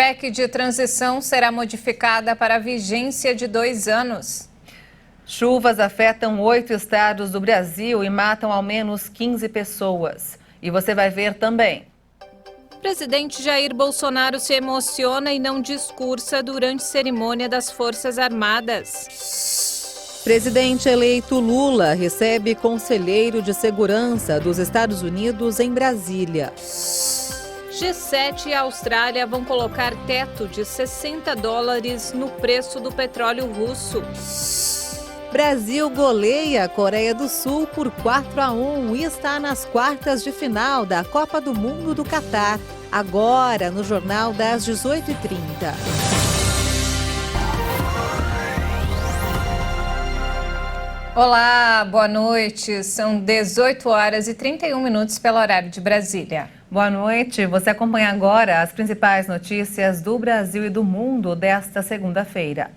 PEC de transição será modificada para a vigência de 2 anos. Chuvas afetam 8 estados do Brasil e matam ao menos 15 pessoas. E você vai ver também. Presidente Jair Bolsonaro se emociona e não discursa durante cerimônia das Forças Armadas. Presidente eleito Lula recebe conselheiro de segurança dos Estados Unidos em Brasília. G7 e Austrália vão colocar teto de $60 no preço do petróleo russo. Brasil goleia a Coreia do Sul por 4-1 e está nas quartas de final da Copa do Mundo do Catar. Agora, no Jornal das 18h30. Olá, boa noite. São 18h31 pelo horário de Brasília. Boa noite. Você acompanha agora as principais notícias do Brasil e do mundo desta segunda-feira.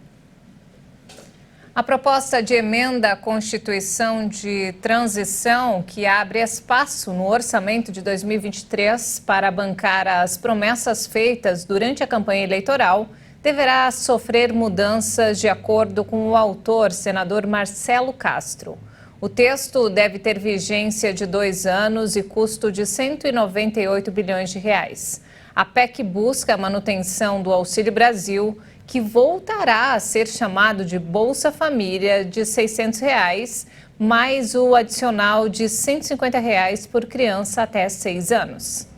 A proposta de emenda à Constituição de transição, que abre espaço no orçamento de 2023 para bancar as promessas feitas durante a campanha eleitoral, deverá sofrer mudanças de acordo com o autor, senador Marcelo Castro. O texto deve ter vigência de 2 anos e custo de R$198 bilhões. A PEC busca a manutenção do Auxílio Brasil, que voltará a ser chamado de Bolsa Família de R$600, mais o adicional de R$150 por criança até 6 anos.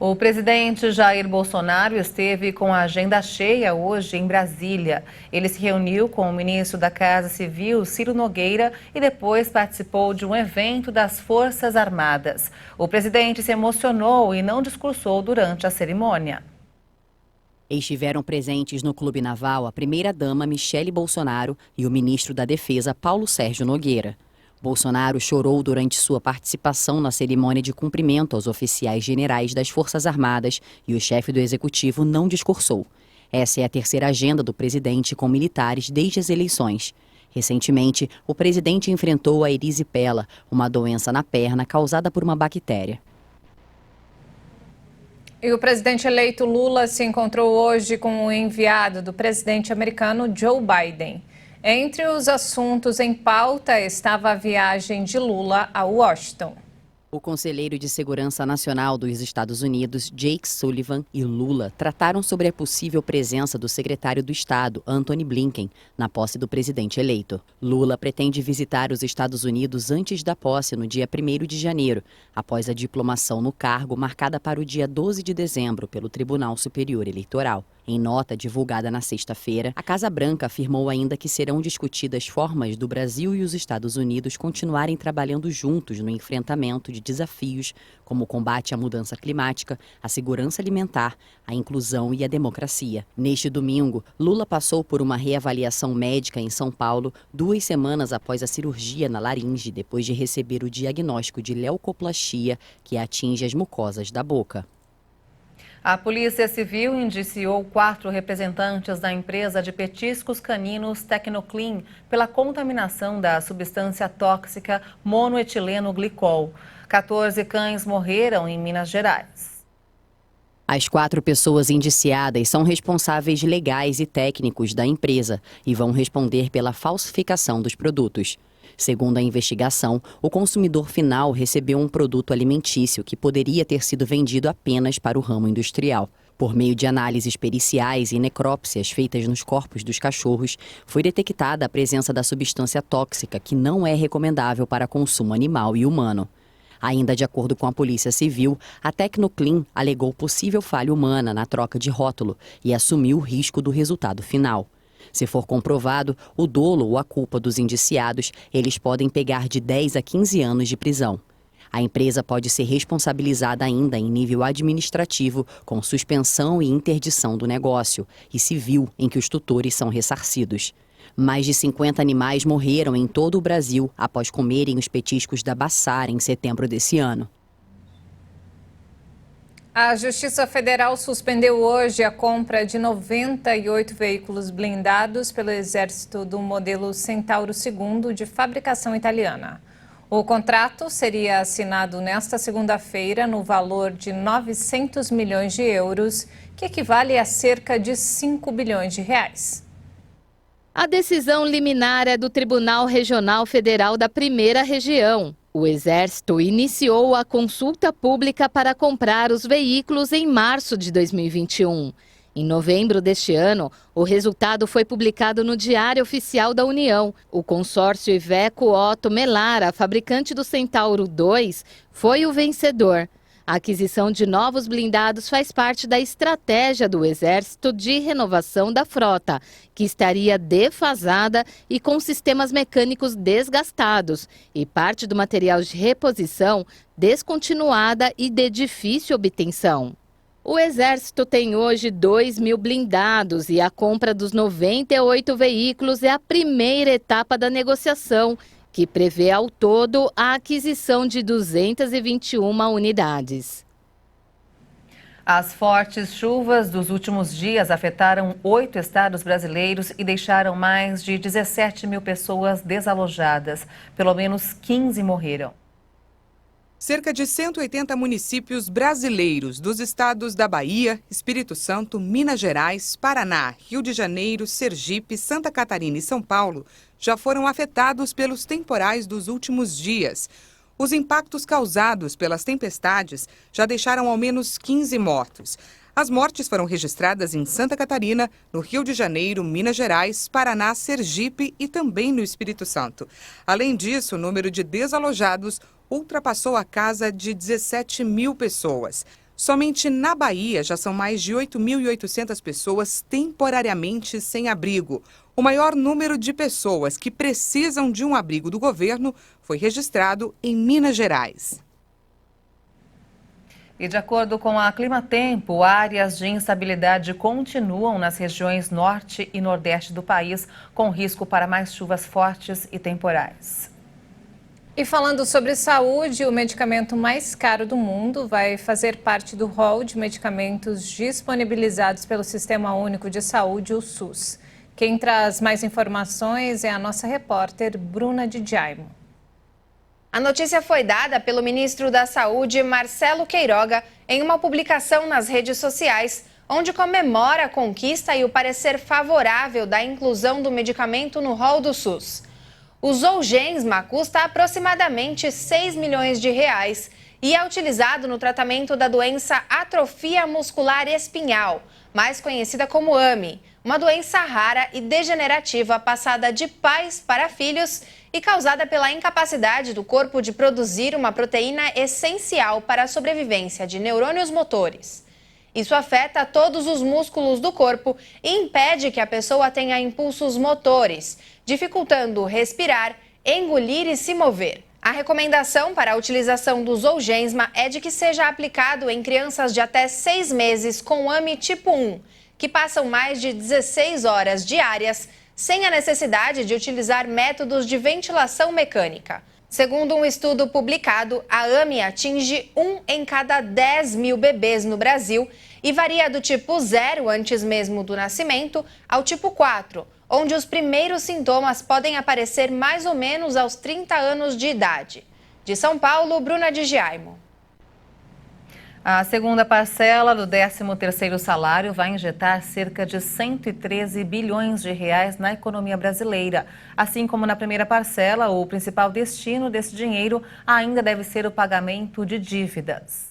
O presidente Jair Bolsonaro esteve com a agenda cheia hoje em Brasília. Ele se reuniu com o ministro da Casa Civil, Ciro Nogueira, e depois participou de um evento das Forças Armadas. O presidente se emocionou e não discursou durante a cerimônia. Estiveram presentes no Clube Naval a primeira-dama Michele Bolsonaro e o ministro da Defesa, Paulo Sérgio Nogueira. Bolsonaro chorou durante sua participação na cerimônia de cumprimento aos oficiais generais das Forças Armadas e o chefe do executivo não discursou. Essa é a terceira agenda do presidente com militares desde as eleições. Recentemente, o presidente enfrentou a erisipela, uma doença na perna causada por uma bactéria. E o presidente eleito Lula se encontrou hoje com o enviado do presidente americano Joe Biden. Entre os assuntos em pauta estava a viagem de Lula a Washington. O conselheiro de Segurança Nacional dos Estados Unidos, Jake Sullivan, e Lula trataram sobre a possível presença do secretário do Estado, Antony Blinken, na posse do presidente eleito. Lula pretende visitar os Estados Unidos antes da posse, no dia 1º de janeiro, após a diplomação no cargo marcada para o dia 12 de dezembro pelo Tribunal Superior Eleitoral. Em nota divulgada na sexta-feira, a Casa Branca afirmou ainda que serão discutidas formas do Brasil e os Estados Unidos continuarem trabalhando juntos no enfrentamento de desafios como o combate à mudança climática, a segurança alimentar, a inclusão e a democracia. Neste domingo, Lula passou por uma reavaliação médica em São Paulo 2 semanas após a cirurgia na laringe, depois de receber o diagnóstico de leucoplastia, que atinge as mucosas da boca. A Polícia Civil indiciou 4 representantes da empresa de petiscos caninos Tecnoclean pela contaminação da substância tóxica monoetileno glicol. 14 cães morreram em Minas Gerais. As 4 pessoas indiciadas são responsáveis legais e técnicos da empresa e vão responder pela falsificação dos produtos. Segundo a investigação, o consumidor final recebeu um produto alimentício que poderia ter sido vendido apenas para o ramo industrial. Por meio de análises periciais e necrópsias feitas nos corpos dos cachorros, foi detectada a presença da substância tóxica que não é recomendável para consumo animal e humano. Ainda de acordo com a Polícia Civil, a Tecnoclean alegou possível falha humana na troca de rótulo e assumiu o risco do resultado final. Se for comprovado o dolo ou a culpa dos indiciados, eles podem pegar de 10 a 15 anos de prisão. A empresa pode ser responsabilizada ainda em nível administrativo, com suspensão e interdição do negócio, e civil, em que os tutores são ressarcidos. Mais de 50 animais morreram em todo o Brasil após comerem os petiscos da Bassara em setembro desse ano. A Justiça Federal suspendeu hoje a compra de 98 veículos blindados pelo Exército do modelo Centauro II de fabricação italiana. O contrato seria assinado nesta segunda-feira no valor de 900 milhões de euros, que equivale a cerca de 5 bilhões de reais. A decisão liminar é do Tribunal Regional Federal da Primeira Região. O Exército iniciou a consulta pública para comprar os veículos em março de 2021. Em novembro deste ano, o resultado foi publicado no Diário Oficial da União. O consórcio Iveco Otto Melara, fabricante do Centauro 2, foi o vencedor. A aquisição de novos blindados faz parte da estratégia do Exército de renovação da frota, que estaria defasada e com sistemas mecânicos desgastados, e parte do material de reposição descontinuada e de difícil obtenção. O Exército tem hoje 2.000 blindados e a compra dos 98 veículos é a primeira etapa da negociação, que prevê ao todo a aquisição de 221 unidades. As fortes chuvas dos últimos dias afetaram 8 estados brasileiros e deixaram mais de 17 mil pessoas desalojadas. Pelo menos 15 morreram. Cerca de 180 municípios brasileiros dos estados da Bahia, Espírito Santo, Minas Gerais, Paraná, Rio de Janeiro, Sergipe, Santa Catarina e São Paulo já foram afetados pelos temporais dos últimos dias. Os impactos causados pelas tempestades já deixaram ao menos 15 mortos. As mortes foram registradas em Santa Catarina, no Rio de Janeiro, Minas Gerais, Paraná, Sergipe e também no Espírito Santo. Além disso, o número de desalojados ultrapassou a casa de 17 mil pessoas. Somente na Bahia já são mais de 8.800 pessoas temporariamente sem abrigo. O maior número de pessoas que precisam de um abrigo do governo foi registrado em Minas Gerais. E de acordo com a Climatempo, áreas de instabilidade continuam nas regiões norte e nordeste do país, com risco para mais chuvas fortes e temporais. E falando sobre saúde, o medicamento mais caro do mundo vai fazer parte do rol de medicamentos disponibilizados pelo Sistema Único de Saúde, o SUS. Quem traz mais informações é a nossa repórter Bruna de Jaimo. A notícia foi dada pelo ministro da Saúde, Marcelo Queiroga, em uma publicação nas redes sociais, onde comemora a conquista e o parecer favorável da inclusão do medicamento no rol do SUS. O Zolgensma custa aproximadamente 6 milhões de reais e é utilizado no tratamento da doença atrofia muscular espinhal, mais conhecida como AME, uma doença rara e degenerativa passada de pais para filhos e causada pela incapacidade do corpo de produzir uma proteína essencial para a sobrevivência de neurônios motores. Isso afeta todos os músculos do corpo e impede que a pessoa tenha impulsos motores, dificultando respirar, engolir e se mover. A recomendação para a utilização do Zolgensma é de que seja aplicado em crianças de até 6 meses com AME tipo 1, que passam mais de 16 horas diárias, sem a necessidade de utilizar métodos de ventilação mecânica. Segundo um estudo publicado, a AME atinge 1 em cada 10 mil bebês no Brasil e varia do tipo 0, antes mesmo do nascimento, ao tipo 4, onde os primeiros sintomas podem aparecer mais ou menos aos 30 anos de idade. De São Paulo, Bruna de Jaimo. A segunda parcela do 13º salário vai injetar cerca de 113 bilhões de reais na economia brasileira. Assim como na primeira parcela, o principal destino desse dinheiro ainda deve ser o pagamento de dívidas.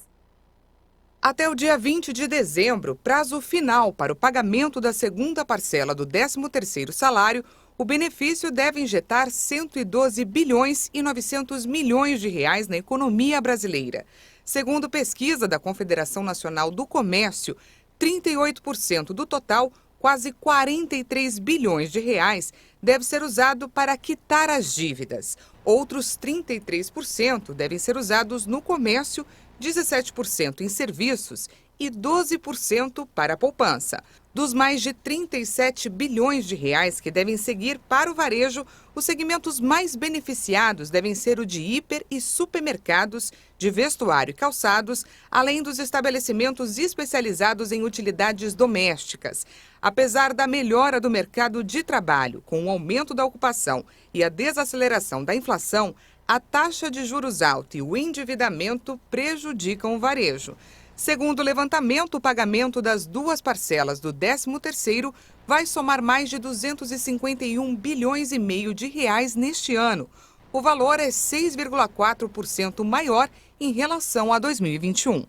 Até o dia 20 de dezembro, prazo final para o pagamento da segunda parcela do 13º salário, o benefício deve injetar 112 bilhões e 900 milhões de reais na economia brasileira. Segundo pesquisa da Confederação Nacional do Comércio, 38% do total, quase 43 bilhões de reais, deve ser usado para quitar as dívidas. Outros 33% devem ser usados no comércio, 17% em serviços e 12% para a poupança. Dos mais de 37 bilhões de reais que devem seguir para o varejo, os segmentos mais beneficiados devem ser o de hiper e supermercados, de vestuário e calçados, além dos estabelecimentos especializados em utilidades domésticas. Apesar da melhora do mercado de trabalho, com o aumento da ocupação e a desaceleração da inflação, a taxa de juros alta e o endividamento prejudicam o varejo. Segundo o levantamento, o pagamento das duas parcelas do 13º vai somar mais de 251 bilhões e meio de reais neste ano. O valor é 6,4% maior em relação a 2021.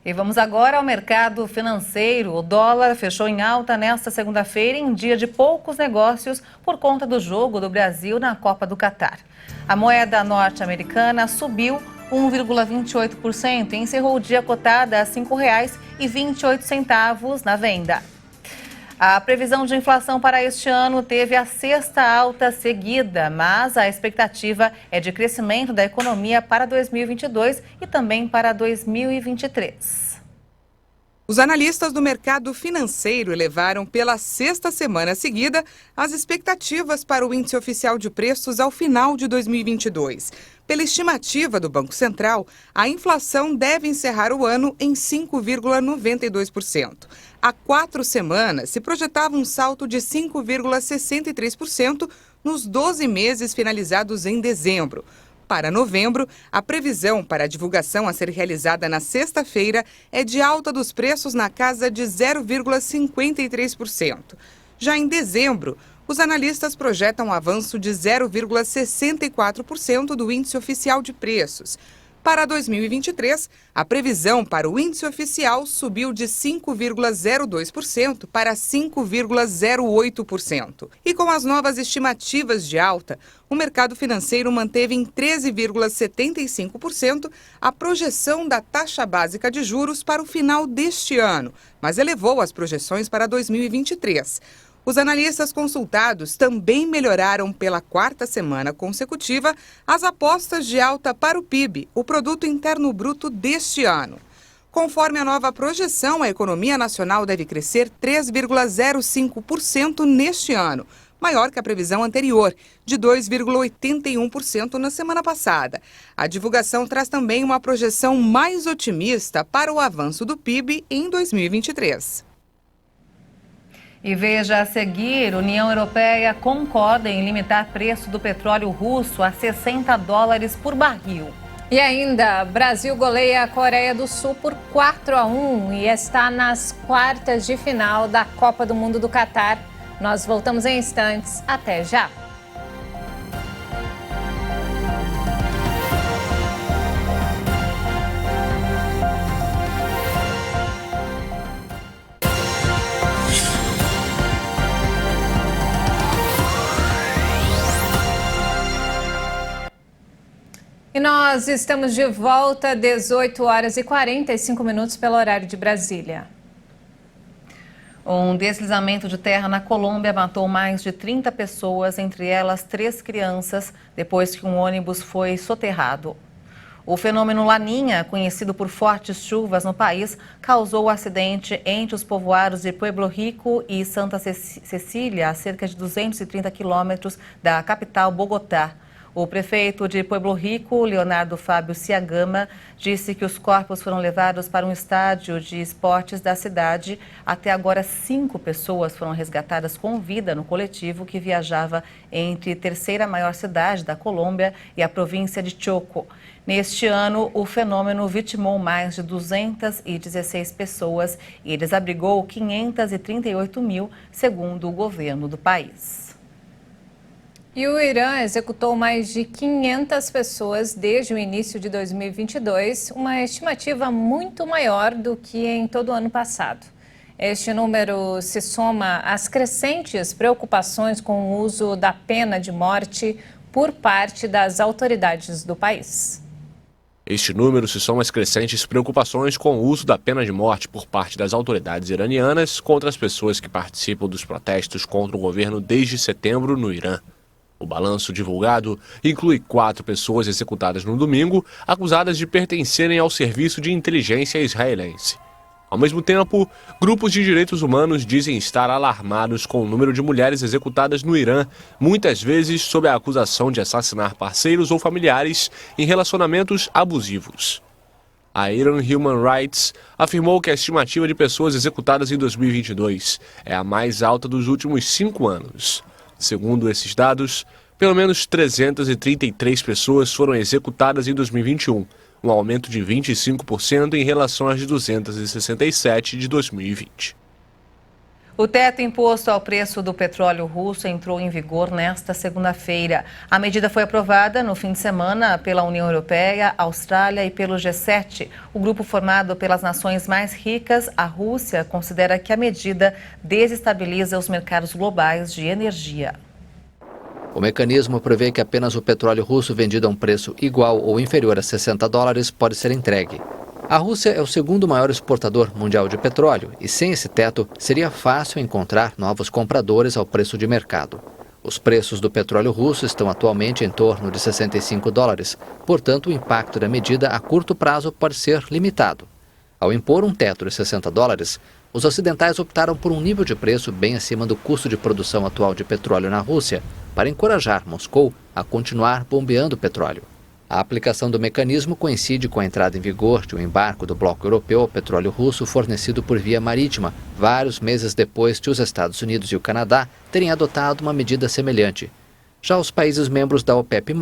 E vamos agora ao mercado financeiro. O dólar fechou em alta nesta segunda-feira, em dia de poucos negócios, por conta do jogo do Brasil na Copa do Catar. A moeda norte-americana subiu 1,28% e encerrou o dia cotada a R$ 5,28 na venda. A previsão de inflação para este ano teve a sexta alta seguida, mas a expectativa é de crescimento da economia para 2022 e também para 2023. Os analistas do mercado financeiro elevaram pela sexta semana seguida as expectativas para o índice oficial de preços ao final de 2022. Pela estimativa do Banco Central, a inflação deve encerrar o ano em 5,92%. Há 4 semanas, se projetava um salto de 5,63% nos 12 meses finalizados em dezembro. Para novembro, a previsão para a divulgação a ser realizada na sexta-feira é de alta dos preços na casa de 0,53%. Já em dezembro, os analistas projetam um avanço de 0,64% do índice oficial de preços. Para 2023, a previsão para o índice oficial subiu de 5,02% para 5,08%. E com as novas estimativas de alta, o mercado financeiro manteve em 13,75% a projeção da taxa básica de juros para o final deste ano, mas elevou as projeções para 2023. Os analistas consultados também melhoraram pela 4ª semana consecutiva as apostas de alta para o PIB, o Produto Interno Bruto deste ano. Conforme a nova projeção, a economia nacional deve crescer 3,05% neste ano, maior que a previsão anterior, de 2,81% na semana passada. A divulgação traz também uma projeção mais otimista para o avanço do PIB em 2023. E veja a seguir, a União Europeia concorda em limitar preço do petróleo russo a $60 por barril. E ainda, Brasil goleia a Coreia do Sul por 4-1 e está nas quartas de final da Copa do Mundo do Catar. Nós voltamos em instantes. Até já! E nós estamos de volta, 18 horas e 45 minutos pelo horário de Brasília. Um deslizamento de terra na Colômbia matou mais de 30 pessoas, entre elas 3 crianças, depois que um ônibus foi soterrado. O fenômeno Laninha, conhecido por fortes chuvas no país, causou o acidente entre os povoados de Pueblo Rico e Santa Cecília, a cerca de 230 quilômetros da capital Bogotá. O prefeito de Pueblo Rico, Leonardo Fábio Ciagama, disse que os corpos foram levados para um estádio de esportes da cidade. Até agora, 5 pessoas foram resgatadas com vida no coletivo que viajava entre a terceira maior cidade da Colômbia e a província de Choco. Neste ano, o fenômeno vitimou mais de 216 pessoas e desabrigou 538 mil, segundo o governo do país. E o Irã executou mais de 500 pessoas desde o início de 2022, uma estimativa muito maior do que em todo o ano passado. Este número se soma às crescentes preocupações com o uso da pena de morte por parte das autoridades do país. Este número se soma às crescentes preocupações com o uso da pena de morte por parte das autoridades iranianas contra as pessoas que participam dos protestos contra o governo desde setembro no Irã. O balanço divulgado inclui 4 pessoas executadas no domingo, acusadas de pertencerem ao serviço de inteligência israelense. Ao mesmo tempo, grupos de direitos humanos dizem estar alarmados com o número de mulheres executadas no Irã, muitas vezes sob a acusação de assassinar parceiros ou familiares em relacionamentos abusivos. A Iran Human Rights afirmou que a estimativa de pessoas executadas em 2022 é a mais alta dos últimos 5 anos. Segundo esses dados, pelo menos 333 pessoas foram executadas em 2021, um aumento de 25% em relação às de 267 de 2020. O teto imposto ao preço do petróleo russo entrou em vigor nesta segunda-feira. A medida foi aprovada no fim de semana pela União Europeia, Austrália e pelo G7. O grupo formado pelas nações mais ricas, a Rússia, considera que a medida desestabiliza os mercados globais de energia. O mecanismo prevê que apenas o petróleo russo vendido a um preço igual ou inferior a $60 pode ser entregue. A Rússia é o segundo maior exportador mundial de petróleo e, sem esse teto, seria fácil encontrar novos compradores ao preço de mercado. Os preços do petróleo russo estão atualmente em torno de $65, portanto, o impacto da medida a curto prazo pode ser limitado. Ao impor um teto de $60, os ocidentais optaram por um nível de preço bem acima do custo de produção atual de petróleo na Rússia, para encorajar Moscou a continuar bombeando petróleo. A aplicação do mecanismo coincide com a entrada em vigor de um embargo do bloco europeu ao petróleo russo fornecido por via marítima, vários meses depois de os Estados Unidos e o Canadá terem adotado uma medida semelhante. Já os países membros da OPEP+,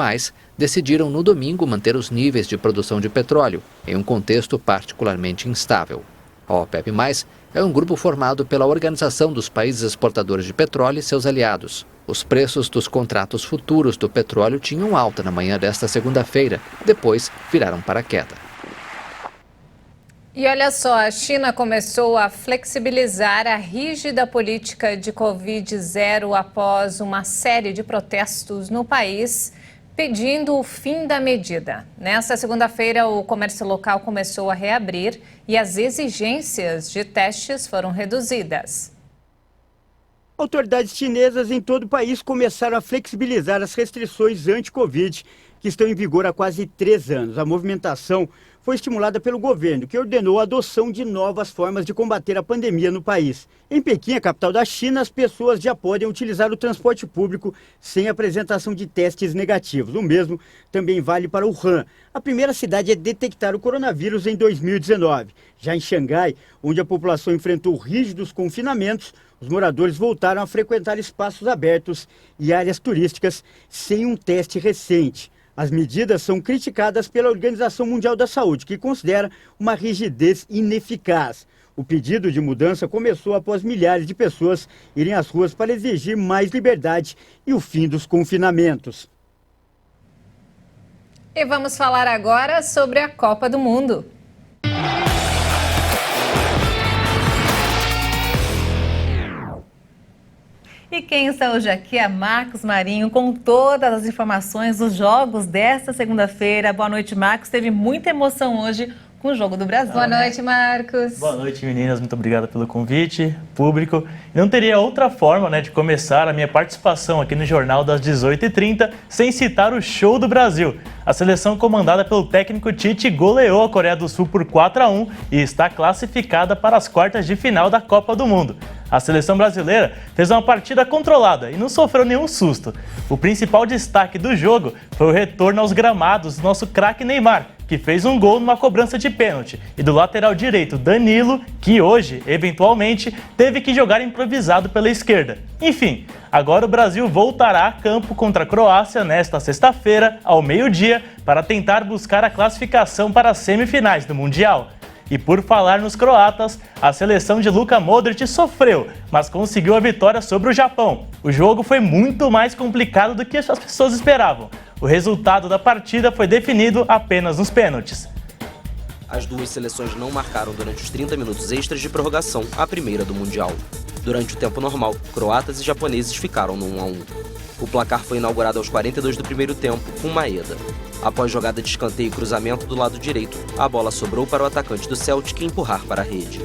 decidiram no domingo manter os níveis de produção de petróleo, em um contexto particularmente instável. A OPEP+, é um grupo formado pela Organização dos Países Exportadores de Petróleo e seus aliados. Os preços dos contratos futuros do petróleo tinham alta na manhã desta segunda-feira, depois viraram para queda. E olha só, a China começou a flexibilizar a rígida política de Covid-0 após uma série de protestos no país pedindo o fim da medida. Nesta segunda-feira, o comércio local começou a reabrir e as exigências de testes foram reduzidas. Autoridades chinesas em todo o país começaram a flexibilizar as restrições anti-Covid que estão em vigor há quase 3 anos. A movimentação foi estimulada pelo governo, que ordenou a adoção de novas formas de combater a pandemia no país. Em Pequim, a capital da China, as pessoas já podem utilizar o transporte público sem apresentação de testes negativos. O mesmo também vale para Wuhan, a primeira cidade a detectar o coronavírus em 2019. Já em Xangai, onde a população enfrentou rígidos confinamentos, os moradores voltaram a frequentar espaços abertos e áreas turísticas sem um teste recente. As medidas são criticadas pela Organização Mundial da Saúde, que considera uma rigidez ineficaz. O pedido de mudança começou após milhares de pessoas irem às ruas para exigir mais liberdade e o fim dos confinamentos. E vamos falar agora sobre a Copa do Mundo. E quem está hoje aqui é Marcos Marinho com todas as informações dos jogos desta segunda-feira. Boa noite, Marcos. Teve muita emoção hoje com o Jogo do Brasil. Boa noite, Marcos. Boa noite, meninas. Muito obrigado pelo convite, público. Não teria outra forma, de começar a minha participação aqui no Jornal das 18h30 sem citar o Show do Brasil. A seleção comandada pelo técnico Tite goleou a Coreia do Sul por 4-1 e está classificada para as quartas de final da Copa do Mundo. A seleção brasileira fez uma partida controlada e não sofreu nenhum susto. O principal destaque do jogo foi o retorno aos gramados do nosso craque Neymar, que fez um gol numa cobrança de pênalti, e do lateral direito Danilo, que hoje, eventualmente, teve que jogar improvisado pela esquerda. Enfim, agora o Brasil voltará a campo contra a Croácia nesta sexta-feira, ao meio-dia, para tentar buscar a classificação para as semifinais do Mundial. E por falar nos croatas, a seleção de Luka Modric sofreu, mas conseguiu a vitória sobre o Japão. O jogo foi muito mais complicado do que as pessoas esperavam. O resultado da partida foi definido apenas nos pênaltis. As duas seleções não marcaram durante os 30 minutos extras de prorrogação, a primeira do Mundial. Durante o tempo normal, croatas e japoneses ficaram no 1-1. O placar foi inaugurado aos 42 do primeiro tempo, com Maeda. Após jogada de escanteio e cruzamento do lado direito, a bola sobrou para o atacante do Celtic empurrar para a rede.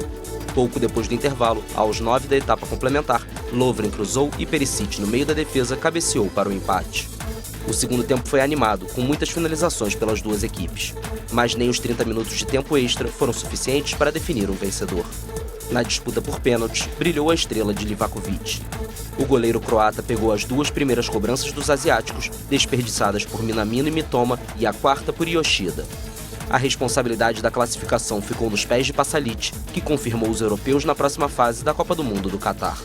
Pouco depois do intervalo, aos 9 da etapa complementar, Lovren cruzou e Perisic, no meio da defesa, cabeceou para o empate. O segundo tempo foi animado, com muitas finalizações pelas duas equipes. Mas nem os 30 minutos de tempo extra foram suficientes para definir um vencedor. Na disputa por pênaltis, brilhou a estrela de Livakovic. O goleiro croata pegou as duas primeiras cobranças dos asiáticos, desperdiçadas por Minamino e Mitoma, e a quarta por Yoshida. A responsabilidade da classificação ficou nos pés de Pasalic, que confirmou os europeus na próxima fase da Copa do Mundo do Catar.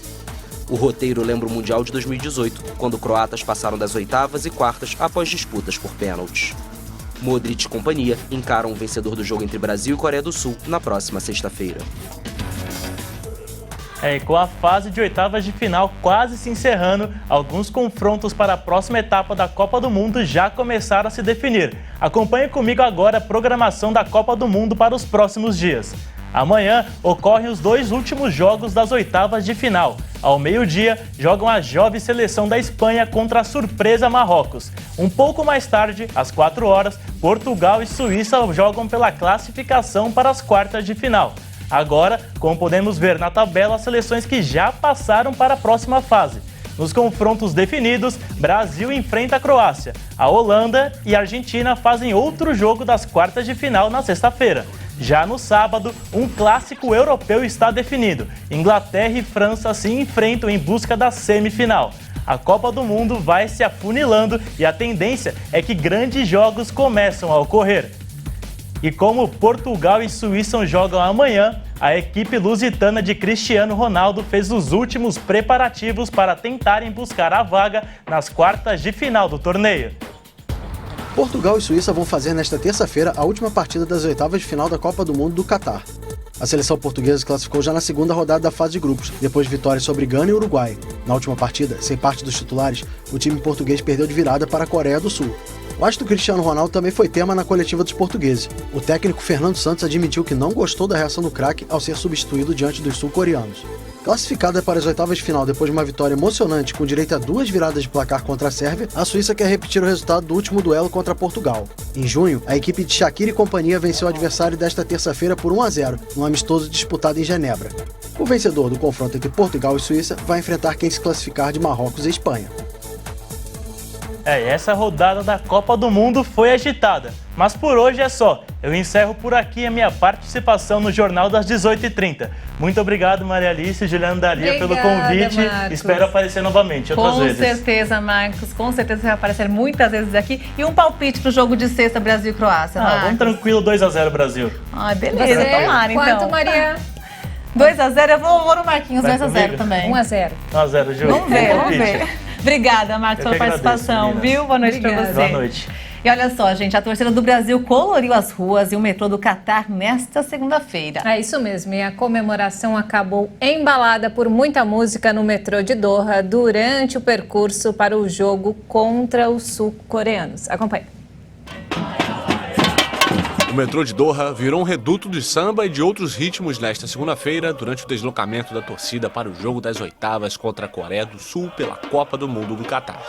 O roteiro lembra o Mundial de 2018, quando croatas passaram das oitavas e quartas após disputas por pênaltis. Modric e companhia encaram o vencedor do jogo entre Brasil e Coreia do Sul na próxima sexta-feira. E com a fase de oitavas de final quase se encerrando, alguns confrontos para a próxima etapa da Copa do Mundo já começaram a se definir. Acompanhe comigo agora a programação da Copa do Mundo para os próximos dias. Amanhã ocorrem os 2 últimos jogos das oitavas de final. Ao meio-dia, jogam a jovem seleção da Espanha contra a surpresa Marrocos. Um pouco mais tarde, às 4 horas, Portugal e Suíça jogam pela classificação para as quartas de final. Agora, como podemos ver na tabela, as seleções que já passaram para a próxima fase. Nos confrontos definidos, Brasil enfrenta a Croácia. A Holanda e a Argentina fazem outro jogo das quartas de final na sexta-feira. Já no sábado, um clássico europeu está definido. Inglaterra e França se enfrentam em busca da semifinal. A Copa do Mundo vai se afunilando e a tendência é que grandes jogos começam a ocorrer. E como Portugal e Suíça jogam amanhã, a equipe lusitana de Cristiano Ronaldo fez os últimos preparativos para tentarem buscar a vaga nas quartas de final do torneio. Portugal e Suíça vão fazer nesta terça-feira a última partida das oitavas de final da Copa do Mundo do Catar. A seleção portuguesa classificou já na segunda rodada da fase de grupos, depois de vitórias sobre Gana e Uruguai. Na última partida, sem parte dos titulares, o time português perdeu de virada para a Coreia do Sul. O astro Cristiano Ronaldo também foi tema na coletiva dos portugueses. O técnico Fernando Santos admitiu que não gostou da reação do craque ao ser substituído diante dos sul-coreanos. Classificada para as oitavas de final depois de uma vitória emocionante com direito a 2 viradas de placar contra a Sérvia, a Suíça quer repetir o resultado do último duelo contra Portugal. Em junho, a equipe de Shaqiri e companhia venceu o adversário desta terça-feira por 1-0, num amistoso disputado em Genebra. O vencedor do confronto entre Portugal e Suíça vai enfrentar quem se classificar de Marrocos e Espanha. Essa rodada da Copa do Mundo foi agitada, mas por hoje é só. Eu encerro por aqui a minha participação no Jornal das 18h30. Muito obrigado, Maria Alice e Juliana Dalia, pelo convite. Marcos. Espero aparecer novamente outras vezes. Com certeza, Marcos. Com certeza você vai aparecer muitas vezes aqui. E um palpite pro jogo de sexta, Brasil e Croácia, vamos tranquilo, 2-0 Brasil. Beleza, tomara então. Quanto, Maria? 2-0, eu vou no Marquinhos, 2-0 também. 1-0. 1-0, Ju. Vamos ver. Obrigada, Marcos, pela participação, viu? Boa noite pra você. Boa noite. E olha só, gente, a torcida do Brasil coloriu as ruas e o metrô do Catar nesta segunda-feira. É isso mesmo, e a comemoração acabou embalada por muita música no metrô de Doha durante o percurso para o jogo contra os sul-coreanos. Acompanhe. O metrô de Doha virou um reduto de samba e de outros ritmos nesta segunda-feira, durante o deslocamento da torcida para o jogo das oitavas contra a Coreia do Sul pela Copa do Mundo do Catar.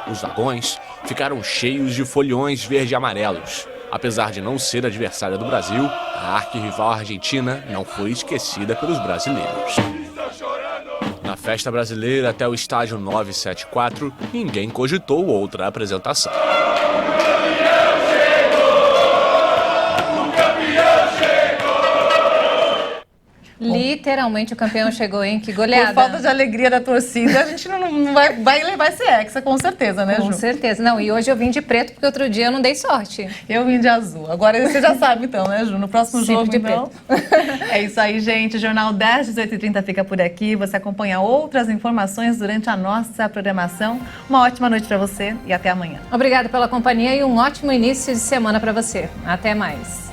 Os vagões ficaram cheios de foliões verde e amarelos. Apesar de não ser adversária do Brasil, a arquirrival argentina não foi esquecida pelos brasileiros. Na festa brasileira até o estádio 974, ninguém cogitou outra apresentação. Literalmente o campeão chegou, hein? Que goleada. Por falta de alegria da torcida, a gente não vai levar esse hexa, com certeza, né, Ju? Com certeza. Não, e hoje eu vim de preto porque outro dia eu não dei sorte. Eu vim de azul. Agora você já sabe então, né, Ju? No próximo Sempre jogo, de então. É isso aí, gente. O Jornal 10, 18h30 fica por aqui. Você acompanha outras informações durante a nossa programação. Uma ótima noite para você e até amanhã. Obrigada pela companhia e um ótimo início de semana para você. Até mais.